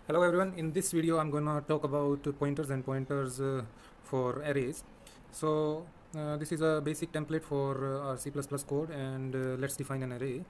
Hello everyone, in this video I'm gonna talk about pointers and pointers for arrays. This is a basic template for our C++ code, and let's define an array.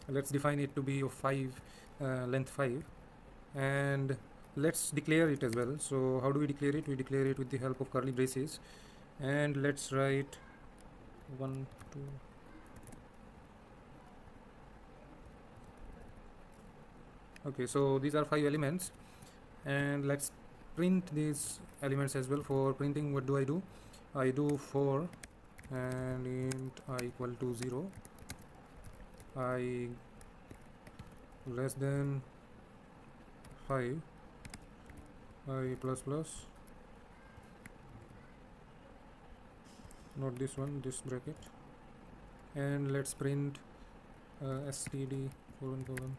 Let's define it to be of 5, length 5, and let's declare it as well. So how do we declare it? We declare it with the help of curly braces, and let's write 1 2. Okay, so these are 5 elements, and let's print these elements as well. For printing, what do? I do for and int I equal to 0, I less than 5, I plus plus, not this one, this bracket, and let's print std colon colon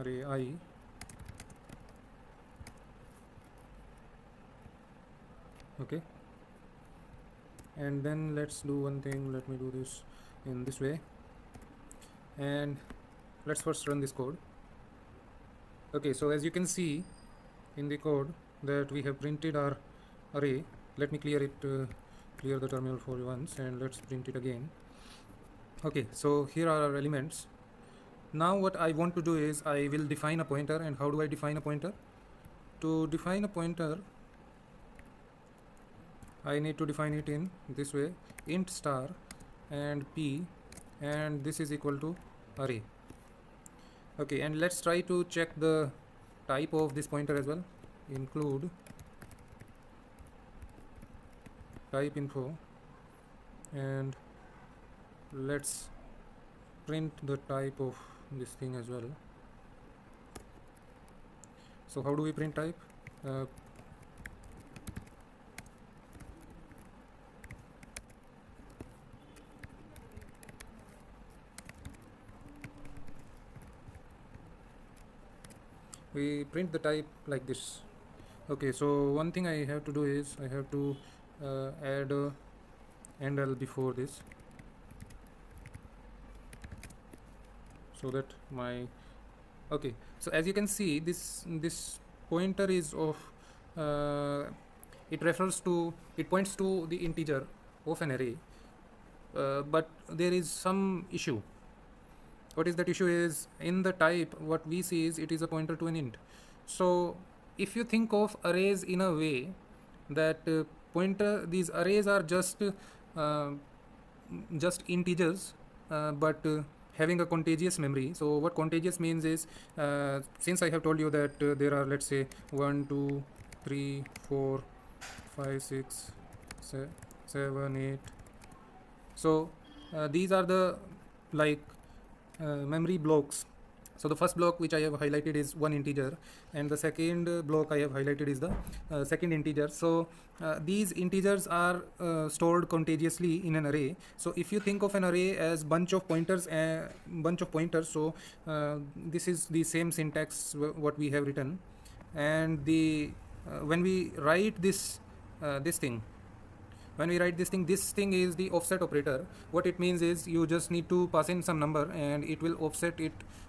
array I. Okay, and then let's do one thing. Let me do this in this way, and let's first run this code. Okay, so as you can see in the code that we have printed our array. Let me clear it, clear the terminal for you once, and let's print it again. Okay, so here are our elements. Now what I want to do is I will define a pointer. And how do I define a pointer? To define a pointer, I need to define it in this way: int star and p, and this is equal to array. Okay, and let's try to check the type of this pointer as well. Include type info, and let's print the type of this thing as well. So how do we print type? We print the type like this. Okay, so one thing I have to do is I have to add a handle before this, so that my okay, so as you can see, this pointer is of it points to the integer of an array, but there is some issue. What is that issue? Is in the type what we see is it is a pointer to an int. So if you think of arrays in a way that these arrays are just integers, but having a contagious memory. So what contagious means is, since I have told you that there are, let's say, 1 2 3 4 5 6 7 8, so these are the like memory blocks. So the first block which I have highlighted is one integer, and the second block I have highlighted is the second integer. So these integers are stored contagiously in an array. So if you think of an array as bunch of pointers, so this is the same syntax what we have written. And the when we write this thing, this thing is the offset operator. What it means is you just need to pass in some number, and it will offset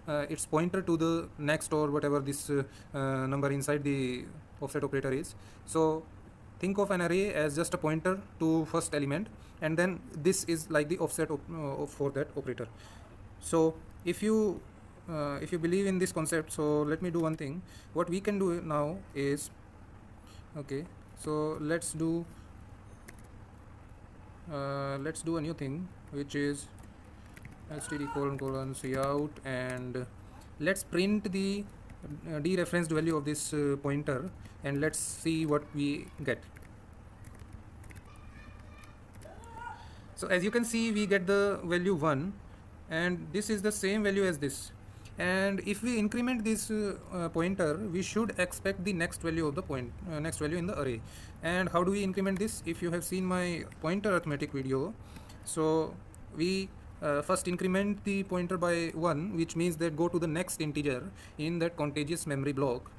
its pointer to the next, or whatever this number inside the offset operator is. So think of an array as just a pointer to first element, and then this is like the offset for that operator. So if you believe in this concept, so let me do one thing. What we can do now is, okay, so let's do a new thing, which is std colon colon cout, and let's print the dereferenced value of this pointer, and let's see what we get. So as you can see, we get the value 1, and this is the same value as this. And if we increment this pointer, we should expect the next value of the next value in the array. And how do we increment this? If you have seen my pointer arithmetic video, so we first increment the pointer by 1, which means that go to the next integer in that contagious memory block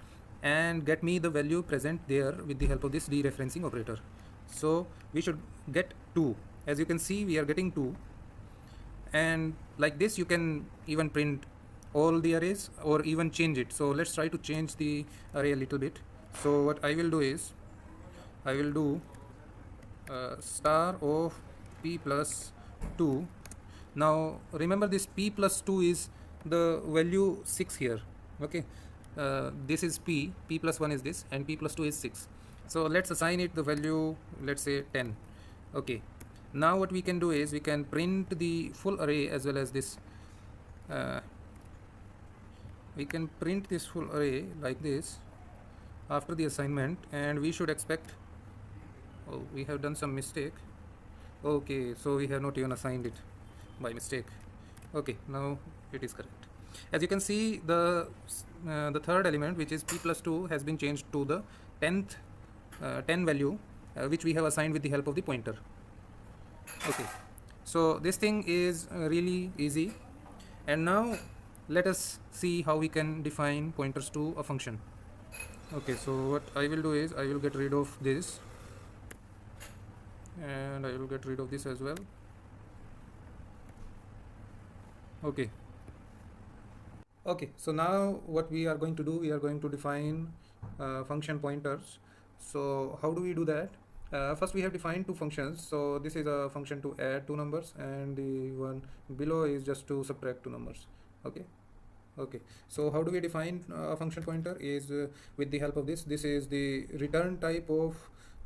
and get me the value present there with the help of this dereferencing operator. So we should get 2. As you can see, we are getting 2. and like this you can even print all the arrays or even change it. So let's try to change the array a little bit. So what I will do is I will do star of p plus 2. Now remember, this p plus 2 is the value 6 here. Okay, this is p plus 1 is this, and p plus 2 is 6. So let's assign it the value, let's say 10. Okay, now what we can do is we can print the full array as well as this. We can print this full array like this after the assignment, and we should expect, oh, we have done some mistake. Okay, so we have not even assigned it by mistake. Okay, now it is correct. As you can see, the third element, which is p plus 2, has been changed to the 10 value, which we have assigned with the help of the pointer. Okay, so this thing is really easy. And now let us see how we can define pointers to a function. Okay, so what I will do is I will get rid of this, and I will get rid of this as well. Okay, so now what we are going to do, we are going to define function pointers. So how do we do that? First we have defined two functions. So this is a function to add two numbers, and the one below is just to subtract two numbers. Okay, so how do we define a function pointer is with the help of this. This is the return type of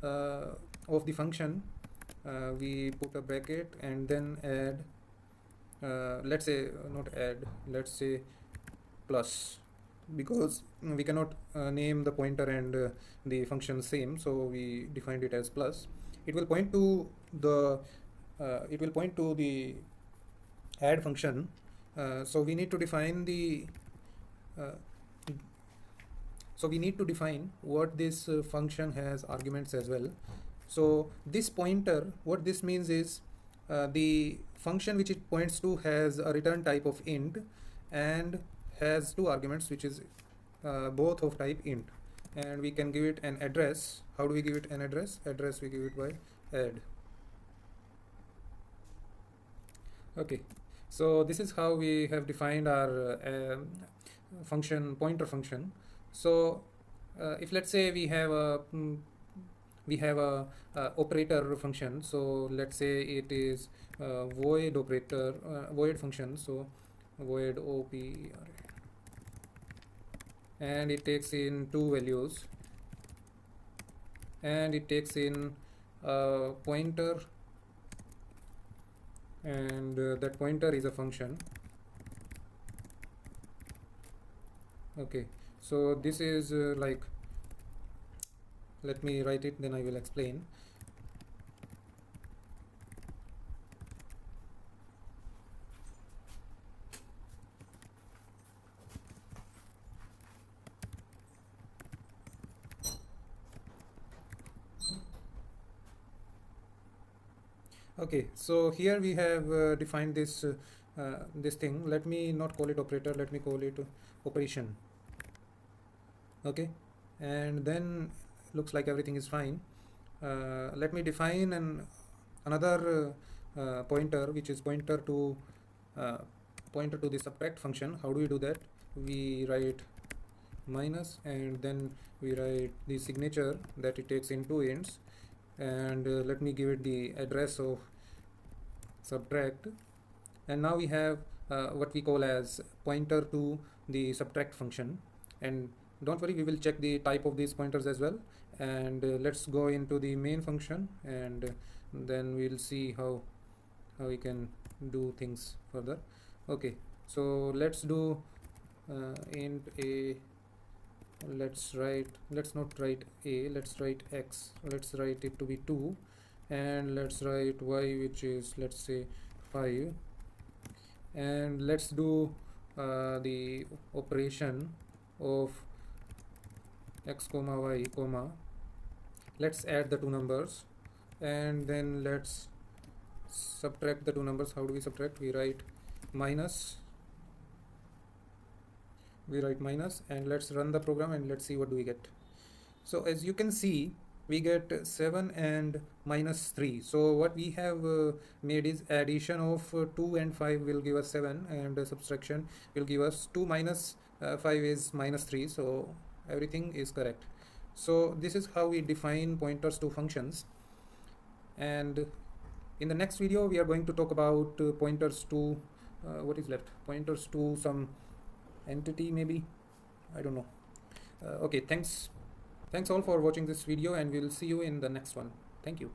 the function. We put a bracket and then add, let's say not add, let's say plus, because we cannot name the pointer and the function same, so we defined it as plus. It will point to the add function. So we need to define the what this function has arguments as well. So this pointer, what this means is the function which it points to has a return type of int and has two arguments, which is both of type int, and we can give it an address. How do we give it an address? Address we give it by add. Okay, so this is how we have defined our pointer function. So if let's say we have a operator function, so let's say it is void operator, void function, so void op, and it takes in two values, and it takes in a pointer, and that pointer is a function. Okay, so this is like, let me write it, then I will explain. Okay, so here we have defined this this thing. Let me not call it operator, let me call it operation. Okay, and then looks like everything is fine. Let me define another pointer, which is pointer to the subtract function. How do we do that? We write minus, and then we write the signature that it takes in two ints, and let me give it the address of subtract. And now we have what we call as pointer to the subtract function. And don't worry, we will check the type of these pointers as well. And let's go into the main function, and then we'll see how we can do things further. Okay, so let's do int a, let's not write a, let's write x, let's write it to be 2, and let's write y, which is, let's say, 5, and let's do the operation of x comma y comma, let's add the two numbers, and then let's subtract the two numbers. How do we subtract? We write minus, and let's run the program, and let's see what do we get. So as you can see, we get 7 and minus 3. So what we have made is addition of 2 and 5 will give us 7, and subtraction will give us 2 minus 5 is minus 3. So everything is correct. So this is how we define pointers to functions. And in the next video we are going to talk about pointers to what is left, pointers to some entity maybe, I don't know. Okay, thanks all for watching this video, and we'll see you in the next one. Thank you.